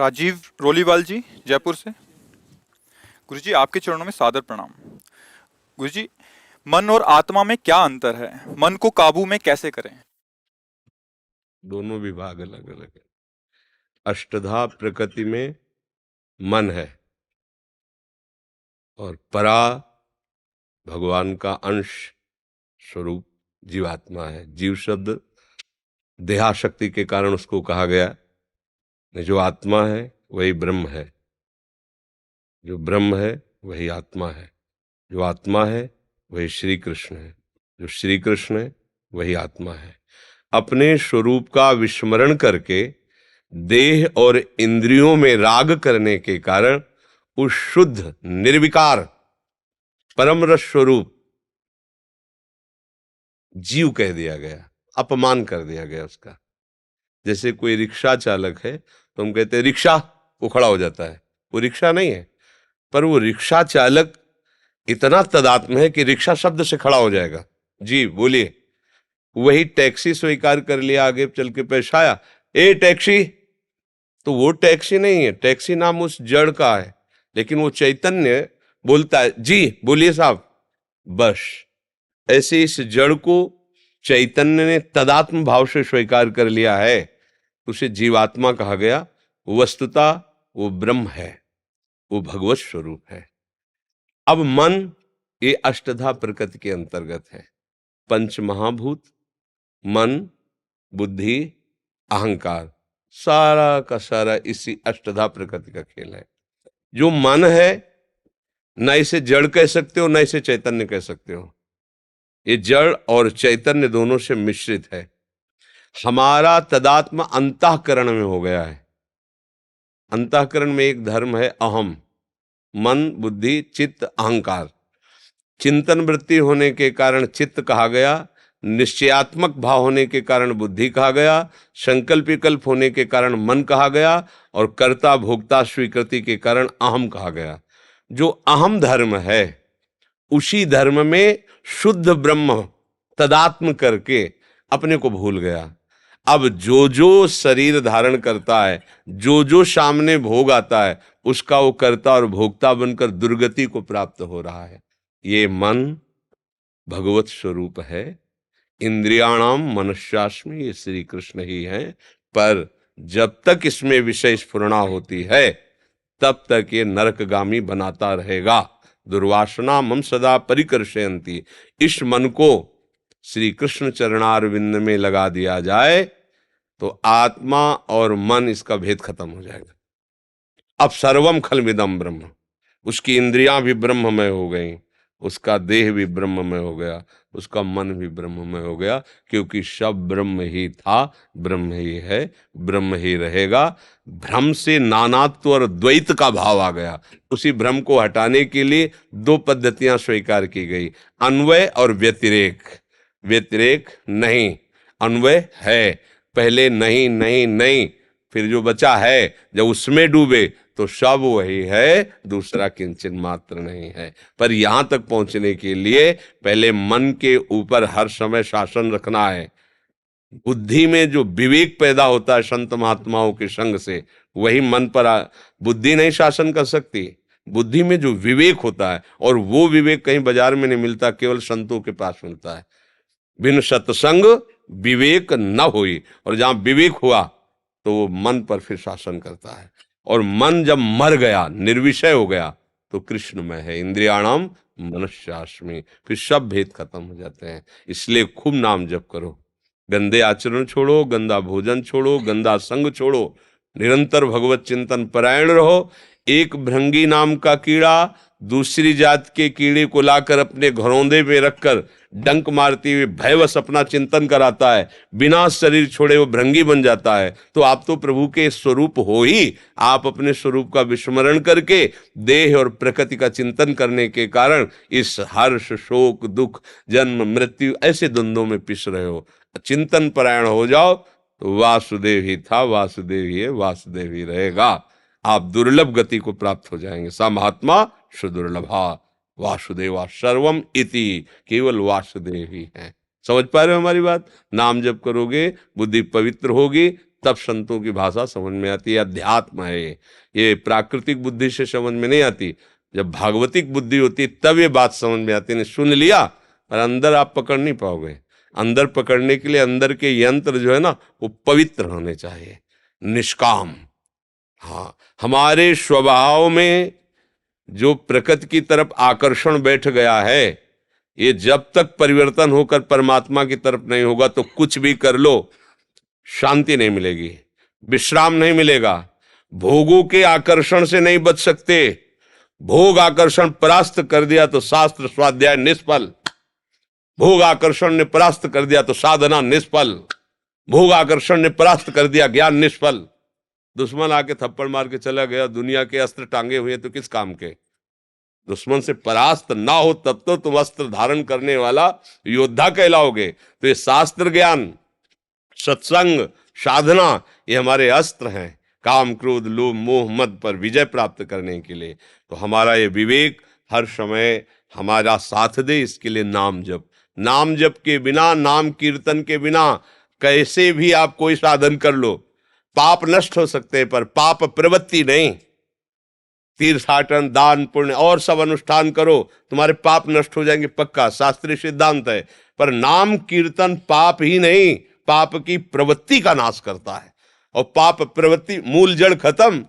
राजीव रोलीवाल जी, जयपुर से। गुरुजी, आपके चरणों में सादर प्रणाम। गुरुजी, मन और आत्मा में क्या अंतर है? मन को काबू में कैसे करें? दोनों विभाग अलग अलग है। अष्टधा प्रकृति में मन है और परा भगवान का अंश स्वरूप जीवात्मा है। जीव शब्द देहाशक्ति के कारण उसको कहा गया। जो आत्मा है वही ब्रह्म है, जो ब्रह्म है वही आत्मा है, जो आत्मा है वही श्री कृष्ण है, जो श्री कृष्ण है वही आत्मा है। अपने स्वरूप का विस्मरण करके देह और इंद्रियों में राग करने के कारण उस शुद्ध निर्विकार परम रस स्वरूप जीव कह दिया गया, अपमान कर दिया गया उसका। जैसे कोई रिक्शा चालक है तो हम कहते हैं रिक्शा, वो खड़ा हो जाता है। वो रिक्शा नहीं है, पर वो रिक्शा चालक इतना तदात्म है कि रिक्शा शब्द से खड़ा हो जाएगा। जी बोलिए। वही टैक्सी स्वीकार कर लिया, आगे चल के पेश आया, ए टैक्सी, तो वो टैक्सी नहीं है, टैक्सी नाम उस जड़ का है, लेकिन वो चैतन्य बोलता है जी बोलिए साहब, बस। ऐसे इस जड़ को चैतन्य ने तदात्म भाव से स्वीकार कर लिया है, उसे जीवात्मा कहा गया। वस्तुतः वो ब्रह्म है, वो भगवत स्वरूप है। अब मन ये अष्टधा प्रकृति के अंतर्गत है। पंच महाभूत, मन, बुद्धि, अहंकार, सारा का सारा इसी अष्टधा प्रकृति का खेल है। जो मन है, न इसे जड़ कह सकते हो, न इसे चैतन्य कह सकते हो। ये जड़ और चैतन्य दोनों से मिश्रित है। हमारा तदात्म अंतःकरण में हो गया है। अंतःकरण में एक धर्म है अहम, मन, बुद्धि, चित्त, अहंकार। चिंतन वृत्ति होने के कारण चित्त कहा गया, निश्चयात्मक भाव होने के कारण बुद्धि कहा गया, संकल्प विकल्प होने के कारण मन कहा गया, और कर्ता भोक्ता स्वीकृति के कारण अहम कहा गया। जो अहम धर्म है उसी धर्म में शुद्ध ब्रह्म तदात्म करके अपने को भूल गया। अब जो जो शरीर धारण करता है, जो जो सामने भोग आता है, उसका वो कर्ता और भोक्ता बनकर दुर्गति को प्राप्त हो रहा है। ये मन भगवत स्वरूप है। इंद्रियाणाम मनुष्यास्मि, ये श्री कृष्ण ही है। पर जब तक इसमें विषय स्फुरणा होती है तब तक ये नरकगामी बनाता रहेगा। दुर्वासना मम सदा परिकर्षयन्ति। इस मन को श्री कृष्ण चरणारविंद में लगा दिया जाए तो आत्मा और मन, इसका भेद खत्म हो जाएगा। अब सर्वम खलमिदम ब्रह्म, उसकी इंद्रियां भी ब्रह्ममय हो गई, उसका देह भी ब्रह्ममय हो गया, उसका मन भी ब्रह्ममय हो गया, क्योंकि सब ब्रह्म ही था, ब्रह्म ही है, ब्रह्म ही रहेगा। भ्रम से नानात्व और द्वैत का भाव आ गया। उसी भ्रम को हटाने के लिए दो पद्धतियां स्वीकार की गई, अन्वय और व्यतिरेक। व्यतिरेक नहीं, अन्वय है। पहले नहीं नहीं नहीं, फिर जो बचा है जब उसमें डूबे तो सब वही है, दूसरा किंचन मात्र नहीं है। पर यहां तक पहुंचने के लिए पहले मन के ऊपर हर समय शासन रखना है। बुद्धि में जो विवेक पैदा होता है संत महात्माओं के संग से, वही मन पर बुद्धि नहीं शासन कर सकती। बुद्धि में जो विवेक होता है, और वो विवेक कहीं बाजार में नहीं मिलता, केवल संतों के पास मिलता है। बिन सत्संग विवेक न होई, और जहां विवेक हुआ तो वो मन पर फिर शासन करता है। और मन जब मर गया, निर्विषय हो गया, तो कृष्ण में है। इंद्रियाणाम मनुष्यास्मि, फिर सब भेद खत्म हो जाते हैं। इसलिए खूब नाम जप करो, गंदे आचरण छोड़ो, गंदा भोजन छोड़ो, गंदा संग छोड़ो, निरंतर भगवत चिंतन परायण रहो। एक भृंगी नाम का कीड़ा दूसरी जात के कीड़े को लाकर अपने घरौंदे में रखकर डंक मारते हुए भयवश अपना चिंतन कराता है, बिना शरीर छोड़े वो भृंगी बन जाता है। तो आप तो प्रभु के स्वरूप हो ही। आप अपने स्वरूप का विस्मरण करके देह और प्रकृति का चिंतन करने के कारण इस हर्ष, शोक, दुख, जन्म, मृत्यु ऐसे द्वंद्वों में पिस रहे हो। चिंतन परायण हो जाओ तो वासुदेव ही था, वासुदेव ही है, वासुदेव ही रहेगा। आप दुर्लभ गति को प्राप्त हो जाएंगे। सा महात्मा सुदुर्लभा वासुदेवा सर्वम इति, केवल वासुदेव ही है। समझ पा रहे हो हमारी बात? नाम जप करोगे, बुद्धि पवित्र होगी, तब संतों की भाषा समझ में आती है। अध्यात्म है ये प्राकृतिक बुद्धि से समझ में नहीं आती। जब भागवतिक बुद्धि होती है तब ये बात समझ में आती है। ने सुन लिया और अंदर आप पकड़ नहीं पाओगे। अंदर पकड़ने के लिए अंदर के यंत्र जो है ना वो पवित्र होने चाहिए, निष्काम। हाँ, हमारे स्वभाव में जो प्रकृति की तरफ आकर्षण बैठ गया है, ये जब तक परिवर्तन होकर परमात्मा की तरफ नहीं होगा तो कुछ भी कर लो, शांति नहीं मिलेगी, विश्राम नहीं मिलेगा। भोगों के आकर्षण से नहीं बच सकते। भोग आकर्षण परास्त कर दिया तो शास्त्र स्वाध्याय निष्फल। भोग आकर्षण ने परास्त कर दिया तो साधना निष्फल। भोग आकर्षण ने परास्त कर दिया ज्ञान निष्फल। दुश्मन आके थप्पड़ मार के चला गया, दुनिया के अस्त्र टांगे हुए तो किस काम के। दुश्मन से परास्त ना हो तब तो तुम अस्त्र धारण करने वाला योद्धा कहलाओगे। तो ये शास्त्र ज्ञान, सत्संग, साधना, ये हमारे अस्त्र हैं काम क्रोध लोभ मोह मद पर विजय प्राप्त करने के लिए। तो हमारा ये विवेक हर समय हमारा साथ दे, इसके लिए नाम जप। नाम जप के बिना, नाम कीर्तन के बिना कैसे भी आप कोई साधन कर लो, पाप नष्ट हो सकते हैं पर पाप प्रवृत्ति नहीं। तीर्थाटन दान पुण्य और सब अनुष्ठान करो, तुम्हारे पाप नष्ट हो जाएंगे पक्का, शास्त्रीय सिद्धांत है। पर नाम कीर्तन पाप ही नहीं, पाप की प्रवृत्ति का नाश करता है। और पाप प्रवृत्ति मूल जड़ खत्म,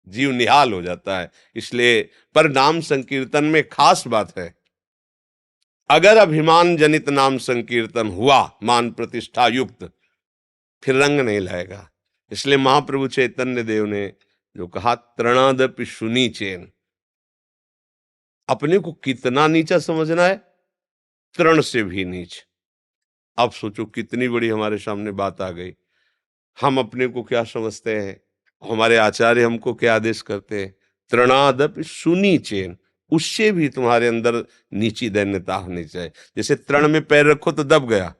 जीव निहाल हो जाता है। इसलिए पर नाम संकीर्तन में खास बात है, अगर अभिमान जनित नाम संकीर्तन हुआ मान प्रतिष्ठा युक्त, फिर रंग नहीं लाएगा। इसलिए महाप्रभु चैतन्य देव ने जो कहा तृणादपि सुनी चेन, अपने को कितना नीचा समझना है, तृण से भी नीच। अब सोचो कितनी बड़ी हमारे सामने बात आ गई। हम अपने को क्या समझते हैं, हमारे आचार्य हमको क्या आदेश करते हैं, तृणादपि सुनी चेन, उससे भी तुम्हारे अंदर नीची दैन्यता होनी चाहिए। जैसे तृण में पैर रखो तो दब गया,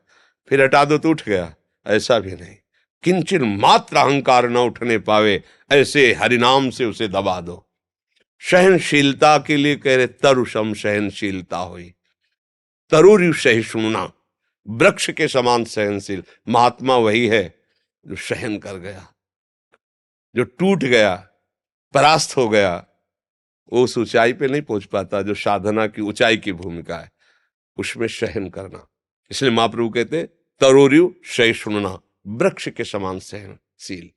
फिर हटा दो तो उठ गया, ऐसा भी नहीं। किंचित मात्र अहंकार न उठने पावे, ऐसे हरिनाम से उसे दबा दो। सहनशीलता के लिए कह रहे तरुषम सहनशीलता हुई। तरुर्यु सहिष्णुना, वृक्ष के समान सहनशील। महात्मा वही है जो सहन कर गया, जो टूट गया, परास्त हो गया। वो उस ऊंचाई पे नहीं पहुंच पाता जो साधना की ऊंचाई की भूमिका है, उसमें सहन करना। इसलिए महाप्रभु कहते तरोर्यु सहिष्णुना, वृक्ष के समान सहनशील।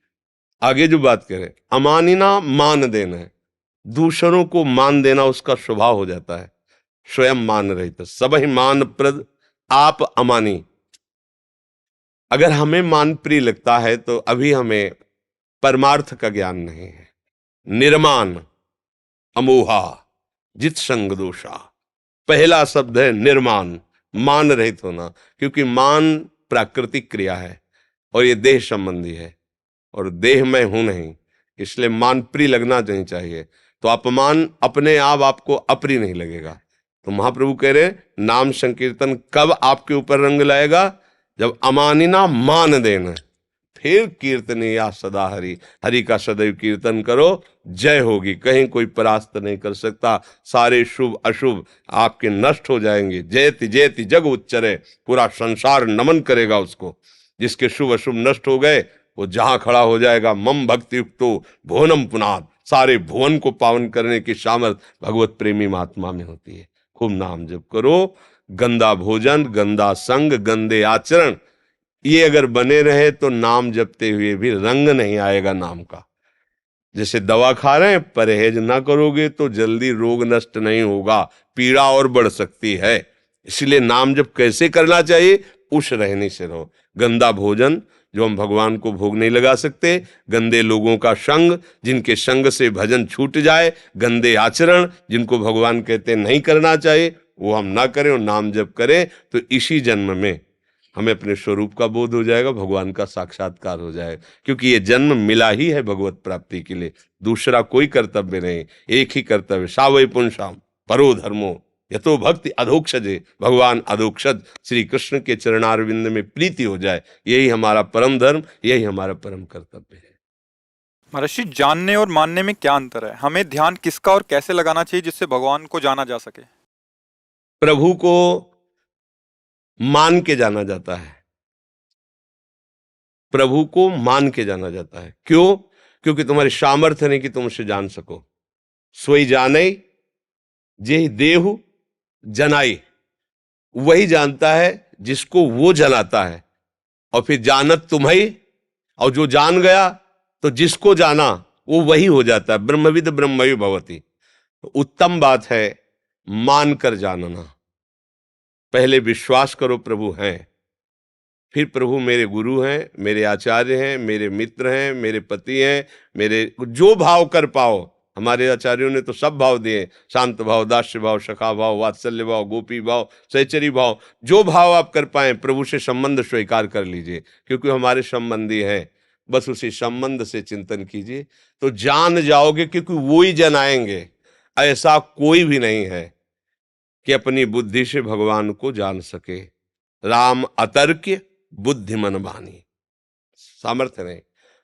आगे जो बात करें, अमानिना मान देना है, दूसरों को मान देना उसका स्वभाव हो जाता है। स्वयं मान रहित सब ही मान प्रद, आप अमानी। अगर हमें मान प्रिय लगता है तो अभी हमें परमार्थ का ज्ञान नहीं है। निर्मान अमोहा जित संग दोषा, पहला शब्द है निर्मान, मान रहित होना। क्योंकि मान प्राकृतिक क्रिया है और ये देह संबंधी है और देह में हूं नहीं, इसलिए मान प्रिय लगना नहीं चाहिए। तो अपमान अपने आप आपको अप्रिय नहीं लगेगा। तो महाप्रभु कह रहे नाम संकीर्तन कब आपके ऊपर रंग लाएगा, जब अमानिना मान देना। फिर कीर्तने या सदा हरि, हरि का सदैव कीर्तन करो, जय होगी, कहीं कोई परास्त नहीं कर सकता। सारे शुभ अशुभ आपके नष्ट हो जाएंगे। जयति जयति जग उच्चरे, पूरा संसार नमन करेगा उसको। जिसके शुभ अशुभ नष्ट हो गए वो जहां खड़ा हो जाएगा, मम भक्ति युक्तो भुवनम पुनाद, सारे भुवन को पावन करने की सामर्थ्य भगवत प्रेमी महात्मा में होती है। खूब नाम जप करो। गंदा भोजन, गंदा संग, गंदे आचरण, ये अगर बने रहे तो नाम जपते हुए भी रंग नहीं आएगा नाम का। जैसे दवा खा रहे हैं, परहेज ना करोगे तो जल्दी रोग नष्ट नहीं होगा, पीड़ा और बढ़ सकती है। इसलिए नाम जप कैसे करना चाहिए, उस रहने से रहो। गंदा भोजन जो हम भगवान को भोग नहीं लगा सकते, गंदे लोगों का संग जिनके संग से भजन छूट जाए, गंदे आचरण जिनको भगवान कहते नहीं करना चाहिए, वो हम ना करें और नाम जप करें। तो इसी जन्म में हमें अपने स्वरूप का बोध हो जाएगा, भगवान का साक्षात्कार हो जाएगा। क्योंकि ये जन्म मिला ही है भगवत प्राप्ति के लिए, दूसरा कोई कर्तव्य नहीं, एक ही कर्तव्य। सावै पुंसाम परो धर्मो यतो भक्ति अधोक्षजे, भगवान अधोक्षज श्री कृष्ण के चरणारविंद में प्रीति हो जाए, यही हमारा परम धर्म, यही हमारा परम कर्तव्य है। महर्षि, जानने और मानने में क्या अंतर है? हमें ध्यान किसका और कैसे लगाना चाहिए जिससे भगवान को जाना जा सके? प्रभु को मान के जाना जाता है, प्रभु को मान के जाना जाता है। क्यों? क्योंकि तुम्हारी सामर्थ्य नहीं कि तुम उसे जान सको। सोई जाने जे देहु जनाई, वही जानता है जिसको वो जनाता है, और फिर जानत तुम्हें, और जो जान गया तो जिसको जाना वो वही हो जाता है। ब्रह्मविद ब्रह्मवि भवति। तो उत्तम बात है मानकर जानना। पहले विश्वास करो प्रभु हैं, फिर प्रभु मेरे गुरु हैं, मेरे आचार्य हैं, मेरे मित्र हैं, मेरे पति हैं, मेरे जो भाव कर पाओ। हमारे आचार्यों ने तो सब भाव दिए, शांत भाव, दास्य भाव, सखा भाव, वात्सल्य भाव, गोपी भाव, सहचरी भाव। जो भाव आप कर पाए प्रभु से संबंध स्वीकार कर लीजिए, क्योंकि हमारे संबंधी हैं। बस उसी संबंध से चिंतन कीजिए तो जान जाओगे, क्योंकि वो ही जनाएंगे। ऐसा कोई भी नहीं है कि अपनी बुद्धि से भगवान को जान सके। राम अतर्क्य बुद्धिमन बानी, सामर्थ्य नहीं।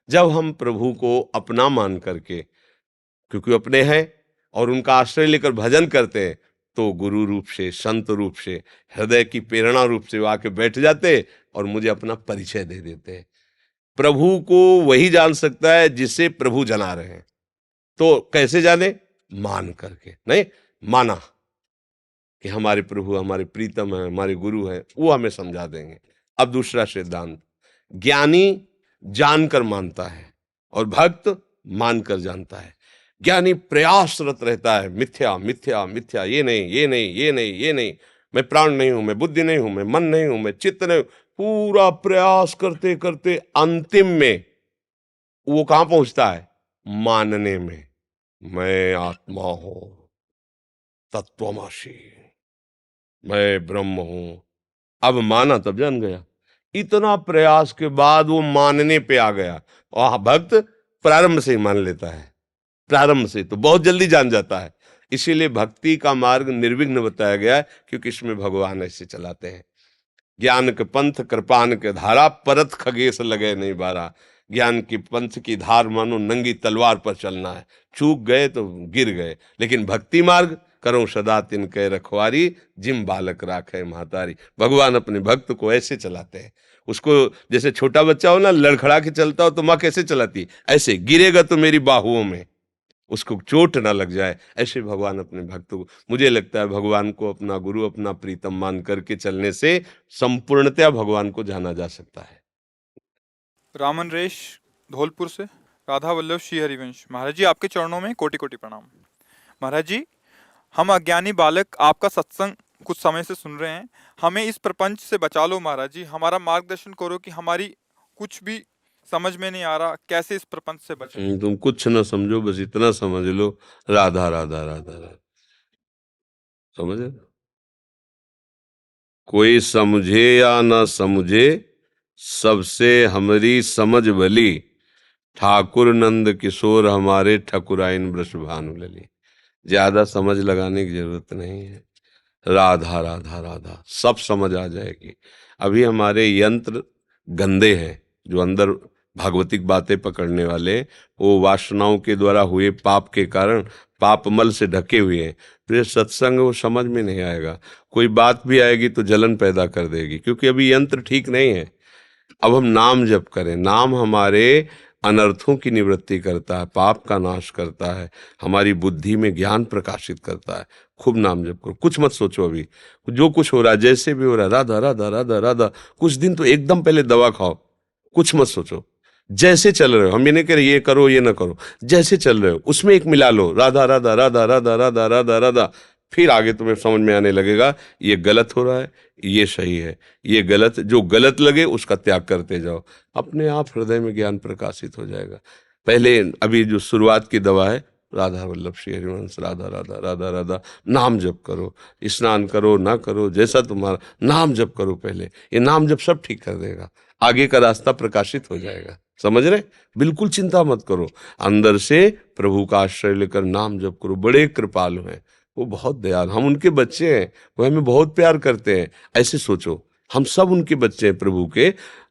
जब हम प्रभु को अपना मान करके, क्योंकि अपने हैं और उनका आश्रय लेकर भजन करते हैं, तो गुरु रूप से, संत रूप से, हृदय की प्रेरणा रूप से वो आके बैठ जाते और मुझे अपना परिचय दे देते हैं। प्रभु को वही जान सकता है जिसे प्रभु जना रहे हैं। तो कैसे जाने? मान करके। नहीं माना कि हमारे प्रभु हमारे प्रीतम हैं, हमारे गुरु हैं, वो हमें समझा देंगे। अब दूसरा सिद्धांत, ज्ञानी जानकर मानता है और भक्त मानकर जानता है। ज्ञानी प्रयासरत रहता है, मिथ्या मिथ्या मिथ्या, ये नहीं ये नहीं ये नहीं ये नहीं, मैं प्राण नहीं हूं, मैं बुद्धि नहीं हूं, मैं मन नहीं हूं, मैं चित्त नहीं हूं। पूरा प्रयास करते करते अंतिम में वो कहां पहुंचता है? मानने में, मैं आत्मा हूं, तत्वमसि, मैं ब्रह्म हूं। अब माना तब जान गया। इतना प्रयास के बाद वो मानने पे आ गया। और भक्त प्रारंभ से ही मान लेता है, प्रारंभ से तो बहुत जल्दी जान जाता है। इसीलिए भक्ति का मार्ग निर्विघ्न बताया गया है, क्योंकि इसमें भगवान ऐसे चलाते हैं। ज्ञान के पंथ कृपान के धारा, परत खगेश लगे नहीं बारा। ज्ञान की पंथ की धार मानो नंगी तलवार पर चलना है, चूक गए तो गिर गए। लेकिन भक्ति मार्ग करो सदा तिनके रखवारी, जिम बालक राखे महतारी। भगवान अपने भक्त को ऐसे चलाते हैं। उसको जैसे छोटा बच्चा हो ना, लड़खड़ा के चलता हो तो माँ कैसे चलाती? ऐसे, गिरेगा तो मेरी बाहुओं में, उसको चोट ना लग जाए। ऐसे भगवान अपने भक्तों को, मुझे लगता है भगवान को अपना गुरु, अपना प्रीतम मान करके चलने से संपूर्णतया भगवान को जाना जा सकता है। रामन रेश धौलपुर से, राधा वल्लभ श्री हरिवंश। महाराज जी आपके चरणों में कोटि कोटि प्रणाम। महाराज जी, हम अज्ञानी बालक आपका सत्संग कुछ समय से सुन रहे हैं। हमें इस प्रपंच से बचा लो महाराज जी, हमारा मार्गदर्शन करो कि हमारी कुछ भी समझ में नहीं आ रहा, कैसे इस प्रपंच से बचें। तुम कुछ ना समझो, बस इतना समझ लो, राधा राधा राधा राधा। समझे? कोई समझे या ना समझे, सबसे हमारी समझ भली। ठाकुर नंद किशोर हमारे ठकुराइन वृषभानु लली। ज्यादा समझ लगाने की जरूरत नहीं है। राधा राधा राधा सब समझ आ जाएगी। अभी हमारे यंत्र गंदे हैं, जो अंदर भागवतिक बातें पकड़ने वाले, वो वासनाओं के द्वारा हुए पाप के कारण पापमल से ढके हुए हैं। तो ये सत्संग वो समझ में नहीं आएगा। कोई बात भी आएगी तो जलन पैदा कर देगी, क्योंकि अभी यंत्र ठीक नहीं है। अब हम नाम जप करें। नाम हमारे अनर्थों की निवृत्ति करता है, पाप का नाश करता है, हमारी बुद्धि में ज्ञान प्रकाशित करता है। खूब नाम जप करो, कुछ मत सोचो। अभी जो कुछ हो रहा है, जैसे भी हो रहा है, राधा राधा राधा राधा। कुछ दिन तो एकदम पहले दवा खाओ, कुछ मत सोचो। जैसे चल रहे हो, हम ये नहीं कह रहे ये करो ये ना करो, जैसे चल रहे हो उसमें एक मिला लो, राधा राधा राधा राधा राधा राधा राधा। फिर आगे तुम्हें समझ में आने लगेगा ये गलत हो रहा है, ये सही है, ये गलत। जो गलत लगे उसका त्याग करते जाओ, अपने आप हृदय में ज्ञान प्रकाशित हो जाएगा। पहले अभी जो शुरुआत की दवा है, राधा वल्लभ श्री हरिवंश, राधा राधा राधा राधा। नाम जप करो, स्नान करो ना करो, जैसा तुम्हारा, नाम जप करो पहले। ये नाम जप सब ठीक कर देगा, आगे का रास्ता प्रकाशित हो जाएगा। समझ रहे? बिल्कुल चिंता मत करो, अंदर से प्रभु का आश्रय लेकर नाम जप करो। बड़े कृपालु हैं वो, बहुत दयालु। हम उनके बच्चे हैं, वो हमें बहुत प्यार करते हैं। ऐसे सोचो, हम सब उनके बच्चे हैं। प्रभु के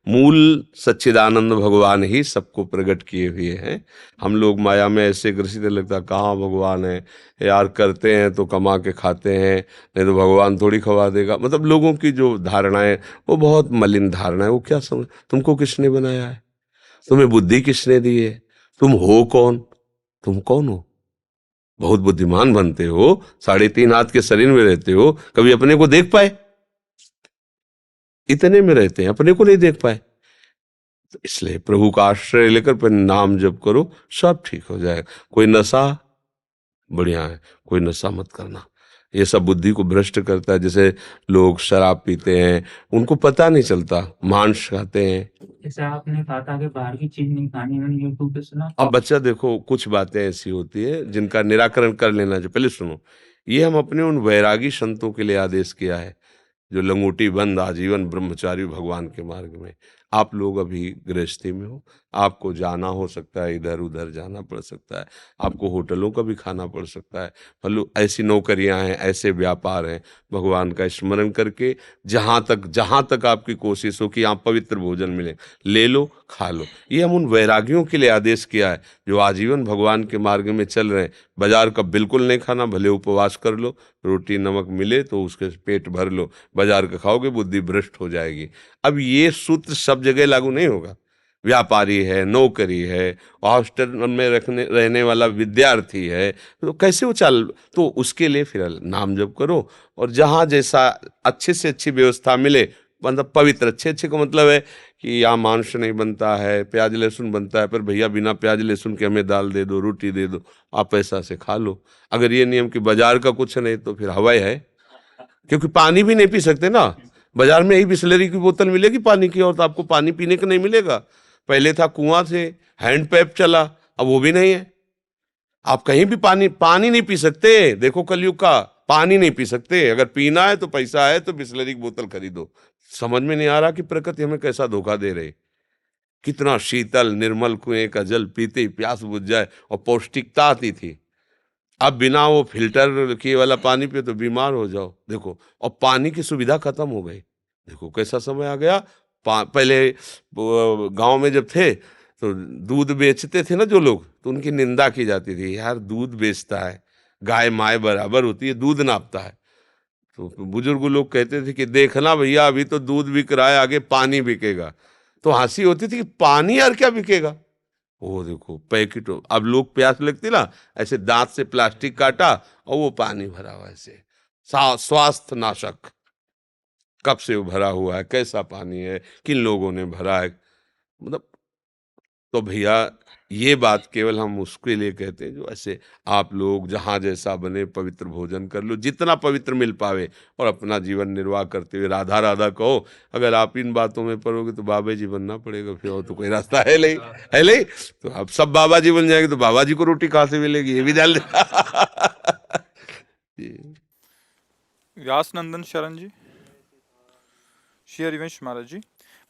मूल सच्चिदानंद भगवान ही सबको प्रकट किए हुए हैं। हम लोग माया में ऐसे ग्रसित, लगता कहाँ भगवान है यार, करते हैं तो कमा के खाते हैं, नहीं तो भगवान थोड़ी खवा देगा। मतलब लोगों की जो धारणाएं वो बहुत मलिन धारणा है। वो क्या समझ, तुमको किसने बनाया है? तुम्हें बुद्धि किसने दी है? तुम हो कौन? तुम कौन हो? बहुत बुद्धिमान बनते हो, 3.5 हाथ के शरीर में रहते हो, कभी अपने को देख पाए? इतने में रहते हैं, अपने को नहीं देख पाए। तो इसलिए प्रभु का आश्रय लेकर फिर नाम जप करो, सब ठीक हो जाएगा। कोई नशा बढ़िया है, कोई नशा मत करना, ये सब बुद्धि को भ्रष्ट करता है। जैसे लोग शराब पीते हैं, उनको पता नहीं चलता, मांस खाते हैं। जैसे आपने कहा था कि बाहर की चीज नहीं खानी, मैंने यूट्यूब पे सुना। अब बच्चा देखो, कुछ बातें ऐसी होती है जिनका निराकरण कर लेना चाहिए। पहले सुनो, ये हम अपने उन वैरागी संतों के लिए आदेश किया है जो लंगोटी बंद आजीवन ब्रह्मचारी भगवान के मार्ग में। आप लोग अभी गृहस्थी में हो, आपको जाना हो सकता है, इधर उधर जाना पड़ सकता है, आपको होटलों का भी खाना पड़ सकता है, मतलब ऐसी नौकरियां हैं, ऐसे व्यापार हैं। भगवान का स्मरण करके जहां तक आपकी कोशिश हो कि आप पवित्र भोजन मिले, ले लो, खा लो। ये हम उन वैरागियों के लिए आदेश किया है जो आजीवन भगवान के मार्ग में चल रहे हैं। बाजार का बिल्कुल नहीं खाना, भले उपवास कर लो, रोटी नमक मिले तो उसके पेट भर लो, बाजार का खाओगे बुद्धि भ्रष्ट हो जाएगी। अब ये सूत्र सब जगह लागू नहीं होगा। व्यापारी है, नौकरी है, हॉस्टल में रहने वाला विद्यार्थी है, तो कैसे वो चल, तो उसके लिए फिर नाम जप करो। और जहाँ जैसा अच्छे से अच्छी व्यवस्था मिले, मतलब पवित्र, अच्छे का मतलब है कि यहाँ मांस नहीं बनता है, प्याज लहसुन बनता है, पर भैया बिना प्याज लहसुन के हमें दाल दे दो, रोटी दे दो, आप पैसा से खा लो। अगर ये नियम कि बाजार का कुछ नहीं तो फिर हवाई है, क्योंकि पानी भी नहीं पी सकते ना। बाजार में यही बिस्लरी की बोतल मिलेगी पानी की, और तो आपको पानी पीने को नहीं मिलेगा। पहले था कुआं से हैंड पैप चला, अब वो भी नहीं है। आप कहीं भी पानी पानी नहीं पी सकते। देखो कलयुग का, पानी नहीं पी सकते। अगर पीना है तो पैसा है तो बिस्लरी की बोतल खरीदो। समझ में नहीं आ रहा कि प्रकृति हमें कैसा धोखा दे रही। कितना शीतल निर्मल कुएं का जल पीते ही प्यास बुझ जाए और पौष्टिकता आती थी। अब बिना वो फिल्टर किए वाला पानी पिए तो बीमार हो जाओ। देखो, और पानी की सुविधा खत्म हो गई। देखो कैसा समय आ गया। पहले गांव में जब थे तो दूध बेचते थे ना जो लोग, तो उनकी निंदा की जाती थी, यार दूध बेचता है, गाय माय बराबर होती है, दूध नापता है। तो बुजुर्ग लोग कहते थे कि देखना भैया, अभी तो दूध बिक रहा है, आगे पानी बिकेगा। तो हंसी होती थी कि पानी यार क्या बिकेगा। वो देखो पैकेट, अब लोग प्यास लगती ना, ऐसे दांत से प्लास्टिक काटा और वो पानी भरा हुआ ऐसे, स्वास्थ्य नाशक। कब से वो भरा हुआ है, कैसा पानी है, किन लोगों ने भरा है, मतलब। तो भैया ये बात केवल हम उसके लिए कहते हैं जो ऐसे आप लोग जहाँ जैसा बने पवित्र भोजन कर लो, जितना पवित्र मिल पावे, और अपना जीवन निर्वाह करते हुए राधा राधा कहो। अगर आप इन बातों में पड़ोगे तो बाबा जी बनना पड़ेगा, फिर और तो कोई रास्ता है नहीं, है नहीं। तो आप सब बाबा जी बन जाएंगे तो बाबा जी को रोटी कहाँ से मिलेगी, ये भी जान ले। जी। व्यास नंदन शरण जी, श्री हरिवंश महाराज जी।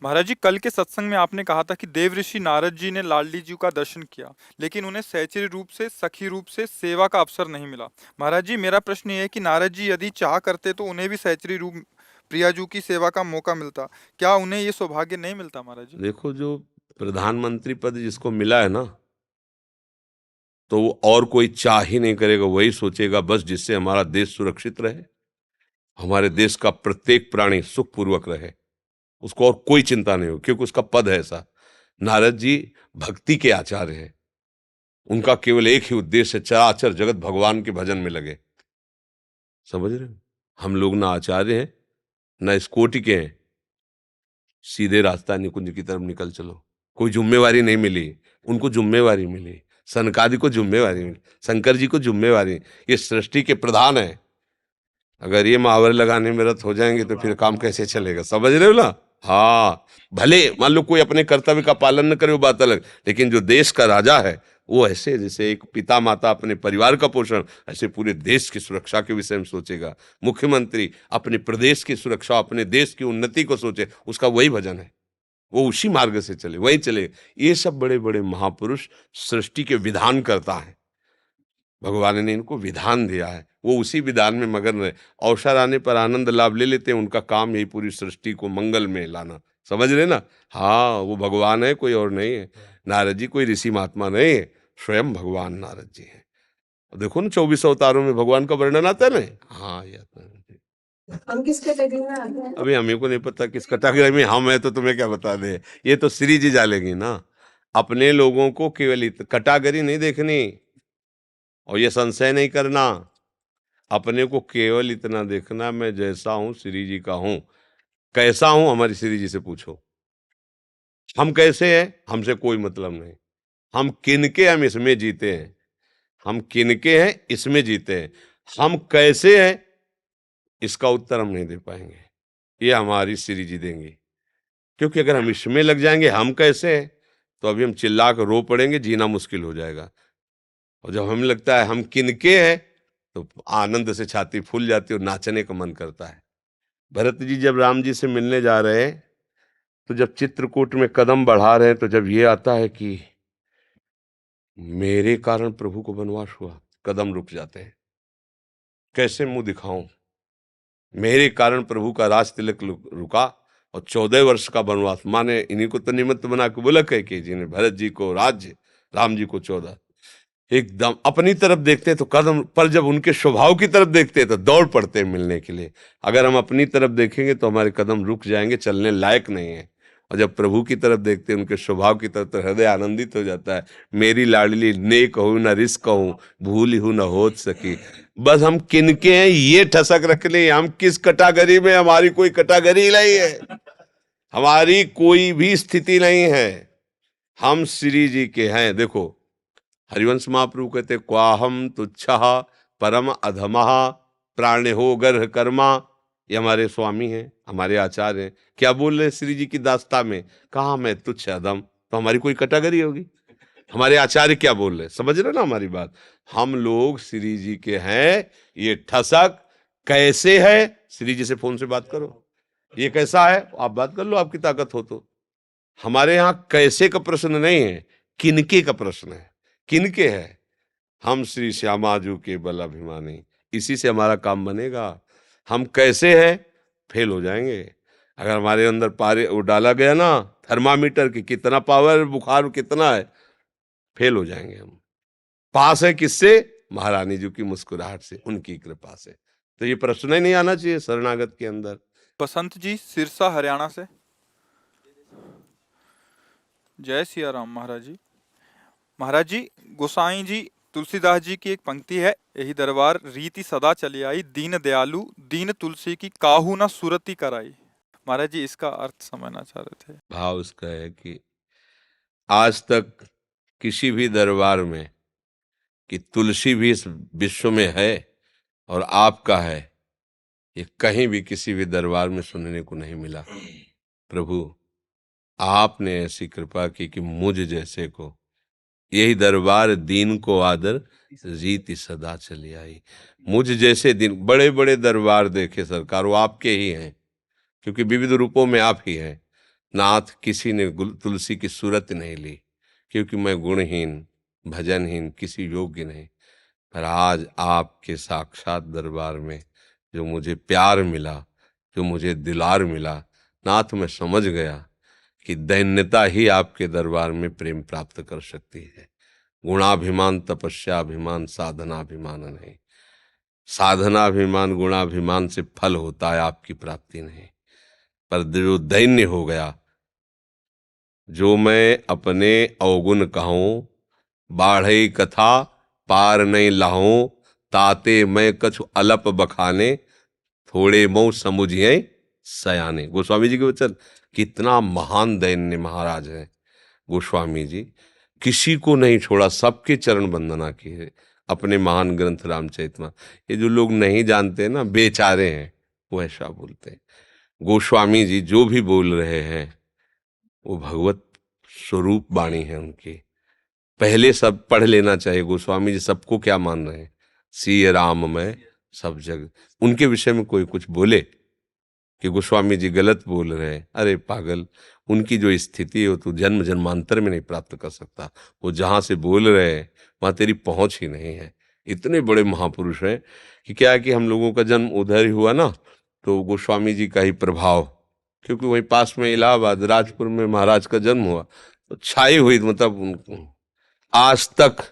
महाराज जी, कल के सत्संग में आपने कहा था कि देव ऋषि नारद जी ने लाडली जी का दर्शन किया, लेकिन उन्हें सहचरी रूप से, सखी रूप से सेवा का अवसर नहीं मिला। महाराज जी, मेरा प्रश्न ये है कि नारद जी यदि चाह करते तो उन्हें भी सहचरी रूप प्रियाजू की सेवा का मौका मिलता, क्या उन्हें ये सौभाग्य नहीं मिलता महाराज जी? देखो, जो प्रधानमंत्री पद जिसको मिला है ना, तो वो और कोई चाह ही नहीं करेगा, वही सोचेगा बस जिससे हमारा देश सुरक्षित रहे, हमारे देश का प्रत्येक प्राणी सुखपूर्वक रहे, उसको और कोई चिंता नहीं हो, क्योंकि उसका पद है ऐसा। नारद जी भक्ति के आचार्य हैं, उनका केवल एक ही उद्देश्य है, चराचर जगत भगवान के भजन में लगे। समझ रहे हो? हम लोग ना आचार्य हैं ना इस कोटि के हैं, सीधे रास्ता निकुंज की तरफ निकल चलो। कोई जिम्मेवारी नहीं मिली, उनको जिम्मेवारी मिली, सनकादि को जिम्मेवारी मिली, शंकर जी को जिम्मेवारी। ये सृष्टि के प्रधान है, अगर ये मुहावरे लगाने में रत हो जाएंगे तो फिर काम कैसे चलेगा, समझ रहे हो ना। हाँ, भले मान लो कोई अपने कर्तव्य का पालन न करे वो बात अलग, लेकिन जो देश का राजा है वो ऐसे, जैसे एक पिता माता अपने परिवार का पोषण, ऐसे पूरे देश की सुरक्षा के विषय में सोचेगा। मुख्यमंत्री अपने प्रदेश की सुरक्षा, अपने देश की उन्नति को सोचे, उसका वही भजन है, वो उसी मार्ग से चले, वही चले। ये सब बड़े बड़े महापुरुष सृष्टि के विधान करता है, भगवान ने इनको विधान दिया है, वो उसी विधान में मगन रहे। अवसर आने पर आनंद लाभ ले लेते हैं, उनका काम यही पूरी सृष्टि को मंगल में लाना। समझ रहे ना। हाँ, वो भगवान है, कोई और नहीं है। नारद जी कोई ऋषि महात्मा नहीं है, स्वयं भगवान नारद जी हैं। देखो ना 24 अवतारों में भगवान का वर्णन आता है ना। हाँ, ये आता है। हम किस कैटेगरी में आते हैं? अभी हमें को नहीं पता किस कैटेगरी में हम है, तो तुम्हें क्या बता दे, ये तो श्री जी जानेंगी ना। अपने लोगों को केवल कटागरी नहीं देखनी और ये संशय नहीं करना, अपने को केवल इतना देखना मैं जैसा हूं श्री जी का हूं। कैसा हूं हमारी श्री जी से पूछो। हम कैसे हैं हमसे कोई मतलब नहीं। हम किनके हम इसमें जीते हैं, हम किनके हैं इसमें जीते हैं। हम कैसे हैं इसका उत्तर हम नहीं दे पाएंगे, ये हमारी श्री जी देंगी। क्योंकि अगर हम इसमें लग जाएंगे हम कैसे हैं तो अभी हम चिल्ला कर रो पड़ेंगे, जीना मुश्किल हो जाएगा। और जब हमें लगता है हम किनके हैं तो आनंद से छाती फूल जाती है और नाचने का मन करता है। भरत जी जब राम जी से मिलने जा रहे हैं तो जब चित्रकूट में कदम बढ़ा रहे हैं तो जब ये आता है कि मेरे कारण प्रभु को वनवास हुआ, कदम रुक जाते हैं। कैसे मुंह दिखाऊं, मेरे कारण प्रभु का राज तिलक रुका और 14 वर्ष का वनवास। माने इन्हीं को तो निमित्त बना के बोला कैकेयी जी ने, भरत जी को राज्य, राम जी को 14। एकदम अपनी तरफ देखते तो कदम, पर जब उनके स्वभाव की तरफ देखते तो दौड़ पड़ते हैं मिलने के लिए। अगर हम अपनी तरफ देखेंगे तो हमारे कदम रुक जाएंगे, चलने लायक नहीं है। और जब प्रभु की तरफ देखते हैं, उनके स्वभाव की तरफ, तो हृदय आनंदित हो जाता है। मेरी लाडली नेक हूं न रिस्क हूं, भूल हूं न हो सकी। बस हम किनके हैं ये ठसक रख ले, हम किस कैटेगरी में, हमारी कोई कैटेगरी नहीं है, हमारी कोई भी स्थिति नहीं है, हम श्री जी के हैं। देखो हरिवंश महाप्रभु कहते क्वाहम तुच्छः परम अधमः प्राण्यो गर्ह कर्मा। ये हमारे स्वामी हैं, हमारे आचार्य हैं। क्या बोल रहे श्री जी की दास्ता में, कहा मैं तुच्छ अधम, तो हमारी कोई कैटेगरी होगी। हमारे आचार्य क्या बोल रहे, समझ रहे ना हमारी बात। हम लोग श्री जी के हैं। ये ठसक कैसे है, श्री जी से फोन से बात करो, ये कैसा है आप बात कर लो, आपकी ताकत हो तो। हमारे यहाँ कैसे का प्रश्न नहीं है, किनके का प्रश्न है। किनके है, हम श्री श्यामाजू के बल अभिमानी, इसी से हमारा काम बनेगा। हम कैसे हैं फेल हो जाएंगे। अगर हमारे अंदर पारे वो डाला गया ना थर्मामीटर की कितना पावर, बुखार कितना है, फेल हो जाएंगे हम। पास है किससे, महारानी जी की मुस्कुराहट से, उनकी कृपा से। तो ये प्रश्न ही नहीं आना चाहिए शरणागत के अंदर। बसंत जी सिरसा हरियाणा से। जय सिया राम महाराज जी। महाराज जी गोसाई जी तुलसीदास जी की एक पंक्ति है, यही दरबार रीति सदा चली आई, दीन दयालु दीन तुलसी की काहू ना सुरती कराई। महाराज जी इसका अर्थ समझना चाह रहे थे। भाव उसका है कि आज तक किसी भी दरबार में कि तुलसी भी इस विश्व में है और आपका है, ये कहीं भी किसी भी दरबार में सुनने को नहीं मिला। प्रभु आपने ऐसी कृपा की कि मुझ जैसे को यही दरबार दीन को आदर रीति सदा चली आई। मुझ जैसे दिन, बड़े बड़े दरबार देखे सरकार, वो आपके ही हैं, क्योंकि विविध रूपों में आप ही हैं। नाथ किसी ने तुलसी की सूरत नहीं ली, क्योंकि मैं गुणहीन भजनहीन किसी योग्य नहीं। पर आज आपके साक्षात दरबार में जो मुझे प्यार मिला, जो मुझे दुलार मिला, नाथ मैं समझ गया कि दैन्यता ही आपके दरबार में प्रेम प्राप्त कर सकती है। गुणाभिमान तपस्याभिमान साधनाभिमान नहीं। साधनाभिमान गुणाभिमान से फल होता है, आपकी प्राप्ति नहीं। पर जो दैन्य हो गया, जो मैं अपने अवगुण कहूं, बाढ़ई कथा पार नहीं लाहूं, ताते मैं कछु अलप बखाने, थोड़े मऊ समुझिए सयाने। गोस्वामी जी के वचन। कितना महान दैन्य महाराज है गोस्वामी जी, किसी को नहीं छोड़ा, सबके चरण वंदना की है अपने महान ग्रंथ रामचरितमानस। ये जो लोग नहीं जानते ना, बेचारे हैं, वो ऐसा बोलते हैं। गोस्वामी जी जो भी बोल रहे हैं वो भगवत स्वरूप वाणी है उनकी। पहले सब पढ़ लेना चाहिए। गोस्वामी जी सबको क्या मान रहे हैं, सिय राम में सब जग। उनके विषय में कोई कुछ बोले कि गोस्वामी जी गलत बोल रहे हैं, अरे पागल, उनकी जो स्थिति है वो तो जन्म जन्मांतर में नहीं प्राप्त कर सकता। वो जहाँ से बोल रहे हैं वहाँ तेरी पहुँच ही नहीं है। इतने बड़े महापुरुष हैं कि क्या है कि हम लोगों का जन्म उधर ही हुआ ना, तो गोस्वामी जी का ही प्रभाव, क्योंकि वहीं पास में इलाहाबाद राजपुर में महाराज का जन्म हुआ, तो छाई हुई, मतलब आज तक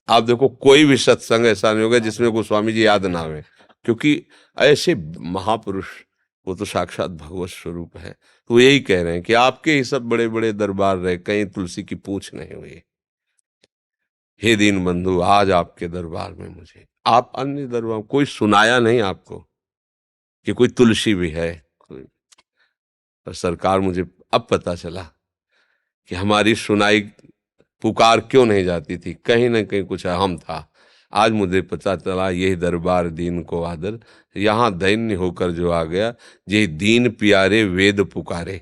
आप देखो कोई भी सत्संग ऐसा नहीं होगा जिसमें गोस्वामी जी याद ना आवे, क्योंकि ऐसे महापुरुष वो तो साक्षात भगवत स्वरूप है। तो यही कह रहे हैं कि आपके ही सब बड़े बड़े दरबार रहे, कहीं तुलसी की पूछ नहीं हुई। हे दीन बंधु, आज आपके दरबार में मुझे, आप अन्य दरबार कोई सुनाया नहीं आपको कि कोई तुलसी भी है कोई। पर सरकार, मुझे अब पता चला कि हमारी सुनाई पुकार क्यों नहीं जाती थी, कहीं ना कहीं कुछ अहम था। आज मुझे पता चला, यही दरबार दीन को आदर, यहाँ दैन्य होकर जो आ गया, ये दीन प्यारे वेद पुकारे।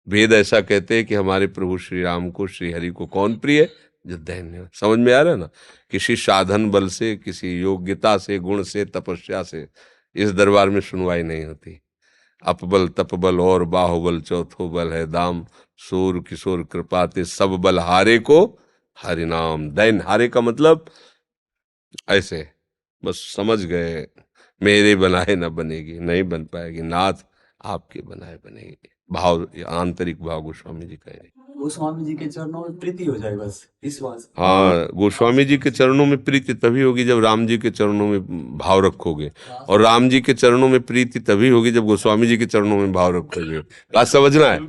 वेद ऐसा कहते हैं कि हमारे प्रभु श्री राम को, श्री हरि को कौन प्रिय है? जो दैन्य हो। समझ में आ रहा है ना? किसी साधन बल से, किसी योग्यता से, गुण से, तपस्या से इस दरबार में सुनवाई नहीं होती। अपबल तपबल और बाहुबल चौथो बल है दाम, सूर किशोर कृपाते सब बल हारे को हरि नाम। दैन हारे का मतलब ऐसे, बस समझ गए, मेरे बनाए न बनेगी, नहीं बन पाएगी नाथ, आपके बनाए बनेगी। भाव, आंतरिक भाव गोस्वामी जी कह रहे हैं। गोस्वामी जी के चरणों में प्रीति हो जाए, बस विश्वास। हाँ, गोस्वामी जी के चरणों में प्रीति तभी होगी जब राम जी के चरणों में भाव रखोगे, और राम जी के चरणों में प्रीति तभी होगी जब गोस्वामी जी के चरणों में भाव रखोगे। बात समझना है,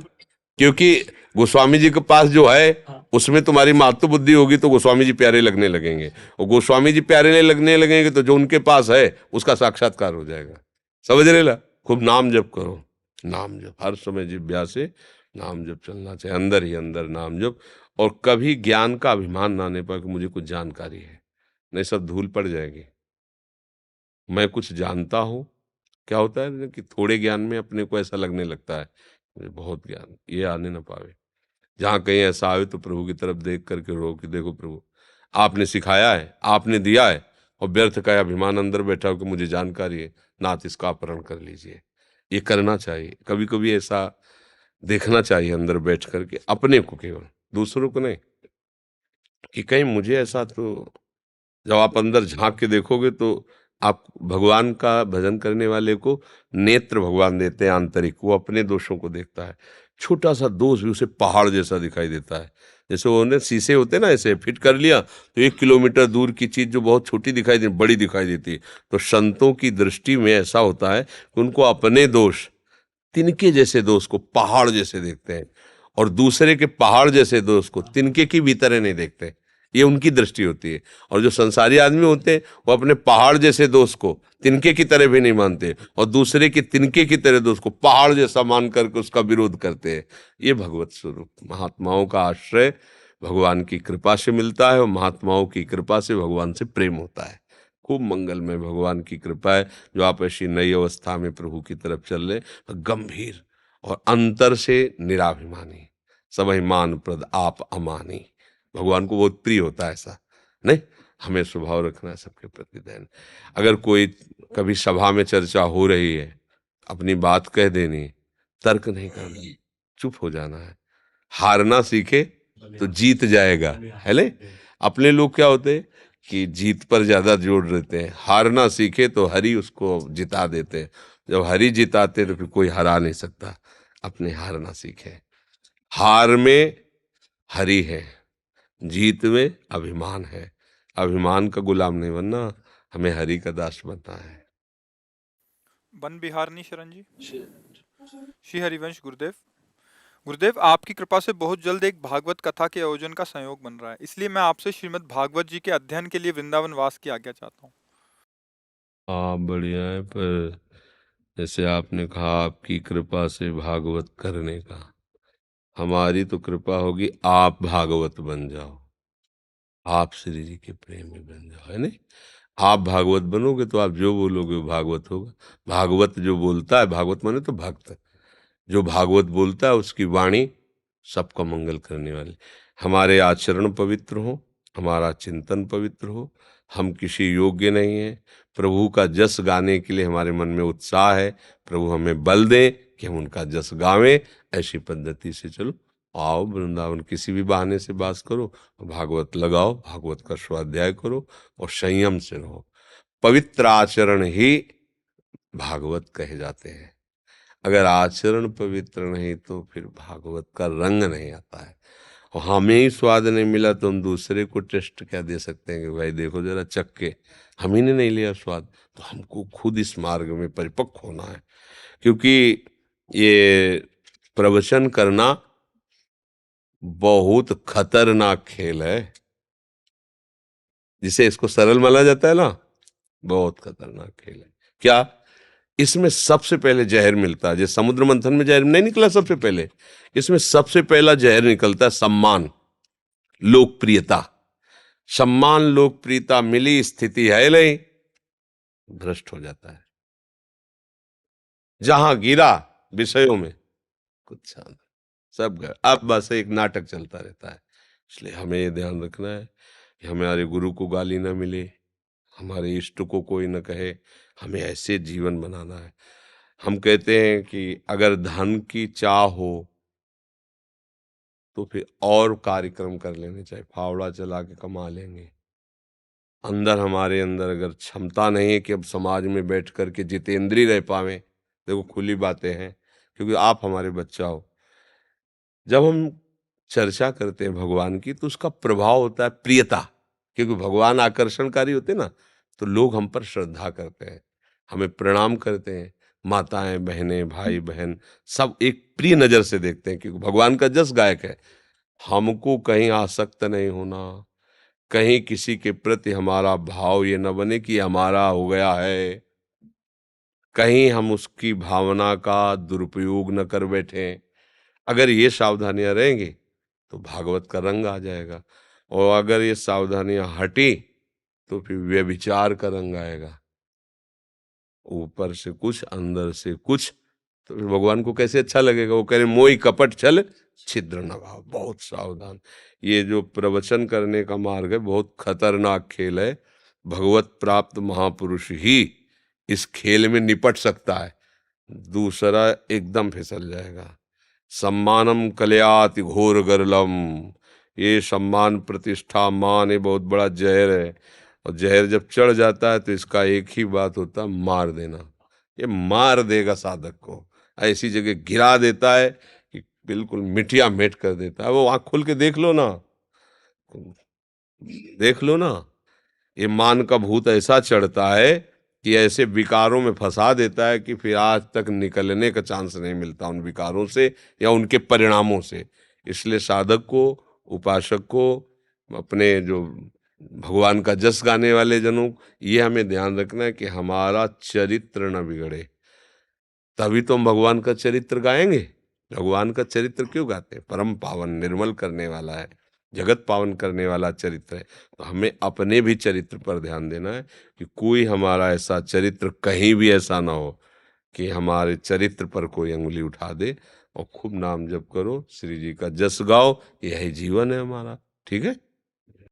क्योंकि गोस्वामी जी के पास जो है उसमें तुम्हारी मातृ बुद्धि होगी तो गोस्वामी जी प्यारे लगने लगेंगे, और गोस्वामी जी प्यारे लगने लगेंगे तो जो उनके पास है उसका साक्षात्कार हो जाएगा। समझ रहे ला? खूब नाम जप करो, नाम जप हर समय जिह्वा से नाम जप चलना चाहिए, अंदर ही अंदर नाम जप। और कभी ज्ञान का अभिमान ना आने पाए कि मुझे कुछ जानकारी है, नहीं, सब धूल पड़ जाएगी। मैं कुछ जानता हूँ, क्या होता है ना कि थोड़े ज्ञान में अपने को ऐसा लगने लगता है मुझे बहुत ज्ञान, ये आने ना पावे। जहाँ कहीं ऐसा आवे तो प्रभु की तरफ देख करके रो कि देखो प्रभु, आपने सिखाया है, आपने दिया है, और व्यर्थ का अभिमान अंदर बैठा हो कि मुझे जानकारी है, नाथ इसका अपहरण कर लीजिए। ये करना चाहिए, कभी कभी ऐसा देखना चाहिए अंदर बैठ करके, अपने को केवल, दूसरों को नहीं, कि कहीं मुझे ऐसा तो। जब आप अंदर झांक के देखोगे तो आप भगवान का भजन करने वाले को नेत्र भगवान देते हैं आंतरिक, वो अपने दोषों को देखता है। छोटा सा दोष भी उसे पहाड़ जैसा दिखाई देता है। जैसे वो ने शीशे होते ना, ऐसे फिट कर लिया तो 1 किलोमीटर दूर की चीज जो बहुत छोटी दिखाई दे बड़ी दिखाई देती है। तो संतों की दृष्टि में ऐसा होता है कि उनको अपने दोष, तिनके जैसे दोष को पहाड़ जैसे देखते हैं, और दूसरे के पहाड़ जैसे दोष को तिनके की भी तरह नहीं देखते। ये उनकी दृष्टि होती है। और जो संसारी आदमी होते हैं वो अपने पहाड़ जैसे दोष को तिनके की तरह भी नहीं मानते, और दूसरे के तिनके की तरह दोष को पहाड़ जैसा मान करके उसका विरोध करते हैं। ये भगवत स्वरूप, महात्माओं का आश्रय भगवान की कृपा से मिलता है, और महात्माओं की कृपा से भगवान से प्रेम होता है। खूब मंगल में भगवान की कृपा है जो आप ऐसी नई अवस्था में प्रभु की तरफ चल रहे, गंभीर और अंतर से निराभिमानी, समहिमान प्रद आप अमानी। भगवान को बहुत प्रिय होता है ऐसा, नहीं, हमें स्वभाव रखना है सबके प्रति दैन। अगर कोई कभी सभा में चर्चा हो रही है, अपनी बात कह देनी, तर्क नहीं करना, चुप हो जाना है। हारना सीखे तो जीत जाएगा, है ले? अपने लोग क्या होते हैं कि जीत पर ज्यादा जोर देते हैं, हारना सीखे तो हरि उसको जिता देते हैं। जब हरि जिताते तो फिर कोई हरा नहीं सकता। अपने हारना सीखे, हार में हरि है, जीत में अभिमान है। अभिमान का गुलाम नहीं बनना, हमें हरि का दास बनना है। वन बिहारनी शरण जी। श्री हरिवंश गुरुदेव। गुरुदेव, आपकी कृपा से बहुत जल्द एक भागवत कथा के आयोजन का संयोग बन रहा है, इसलिए मैं आपसे श्रीमद् भागवत जी के अध्ययन के लिए वृंदावन वास की आज्ञा चाहता हूँ। हाँ, बढ़िया है, पर जैसे आपने कहा आपकी कृपा से भागवत करने का, हमारी तो कृपा होगी आप भागवत बन जाओ, आप श्री जी के प्रेम में बन जाओ, है नहीं? आप भागवत बनोगे तो आप जो बोलोगे वो भागवत होगा। भागवत जो बोलता है, भागवत माने तो भक्त, जो भागवत बोलता है उसकी वाणी सबका मंगल करने वाली। हमारे आचरण पवित्र हो, हमारा चिंतन पवित्र हो, हम किसी योग्य नहीं हैं, प्रभु का जस गाने के लिए हमारे मन में उत्साह है, प्रभु हमें बल दें कि हम उनका जस गावें। ऐसी पद्धति से चलो, आओ वृंदावन किसी भी बहाने से बास करो, भागवत लगाओ, भागवत का स्वाध्याय करो, और संयम से रहो। पवित्र आचरण ही भागवत कहे जाते हैं। अगर आचरण पवित्र नहीं तो फिर भागवत का रंग नहीं आता है। और हमें ही स्वाद नहीं मिला तो हम दूसरे को टेस्ट क्या दे सकते हैं कि भाई देखो जरा चख के, हम ही ने नहीं लिया स्वाद। तो हमको खुद इस मार्ग में परिपक्व होना है, क्योंकि ये प्रवचन करना बहुत खतरनाक खेल है। जिसे इसको सरल माना जाता है ना, बहुत खतरनाक खेल है। क्या? इसमें सबसे पहले जहर मिलता है। जैसे समुद्र मंथन में जहर नहीं निकला सबसे पहले, इसमें सबसे पहला जहर निकलता है सम्मान, लोकप्रियता। सम्मान लोकप्रियता मिली, स्थिति है नहीं, भ्रष्ट हो जाता है। जहां गिरा विषयों में कुछ सब गए। अब बस एक नाटक चलता रहता है। इसलिए हमें ये ध्यान रखना है कि हमारे गुरु को गाली न मिले, हमारे इष्ट को कोई न कहे, हमें ऐसे जीवन बनाना है। हम कहते हैं कि अगर धन की चाह हो तो फिर और कार्यक्रम कर लेने चाहिए, फावड़ा चला के कमा लेंगे। हमारे अंदर अगर क्षमता नहीं है कि अब समाज में बैठ कर के जितेंद्रीय रह पावे, देखो खुली बातें हैं, क्योंकि आप हमारे बच्चा हो। जब हम चर्चा करते हैं भगवान की तो उसका प्रभाव होता है प्रियता, क्योंकि भगवान आकर्षणकारी होते ना, तो लोग हम पर श्रद्धा करते हैं, हमें प्रणाम करते हैं। माताएं, बहनें, भाई बहन सब एक प्रिय नजर से देखते हैं, क्योंकि भगवान का जस गायक है। हमको कहीं आसक्त नहीं होना, कहीं किसी के प्रति हमारा भाव ये न बने कि हमारा हो गया है, कहीं हम उसकी भावना का दुरुपयोग न कर बैठे। अगर ये सावधानियां रहेंगी तो भागवत का रंग आ जाएगा, और अगर ये सावधानियां हटी तो फिर व्यभिचार का रंग आएगा। ऊपर से कुछ अंदर से कुछ, तो फिर भगवान को कैसे अच्छा लगेगा? वो कह रहे मोहि कपट छल छिद्र न भाव। बहुत सावधान। ये जो प्रवचन करने का मार्ग है बहुत खतरनाक खेल है। भगवत प्राप्त महापुरुष ही इस खेल में निपट सकता है, दूसरा एकदम फिसल जाएगा। सम्मानम कलयाति घोर गरलम, ये सम्मान प्रतिष्ठा मान ये बहुत बड़ा जहर है, और जहर जब चढ़ जाता है तो इसका एक ही बात होता है, मार देना। ये मार देगा साधक को, ऐसी जगह गिरा देता है कि बिल्कुल मिटिया मेट कर देता है। वो आंख खोल के देख लो ना, देख लो ना, ये मान का भूत ऐसा चढ़ता है कि ऐसे विकारों में फंसा देता है कि फिर आज तक निकलने का चांस नहीं मिलता उन विकारों से या उनके परिणामों से। इसलिए साधक को, उपासक को, अपने जो भगवान का जस गाने वाले जनों, ये हमें ध्यान रखना है कि हमारा चरित्र न बिगड़े। तभी तो हम भगवान का चरित्र गाएंगे। भगवान का चरित्र क्यों गाते हैं? परम पावन, निर्मल करने वाला है, जगत पावन करने वाला चरित्र है। तो हमें अपने भी चरित्र पर ध्यान देना है कि कोई हमारा ऐसा चरित्र कहीं भी ऐसा ना हो कि हमारे चरित्र पर कोई अंगुली उठा दे। और खूब नाम जप करो, श्री जी का जस गाओ, यही जीवन है हमारा। ठीक है।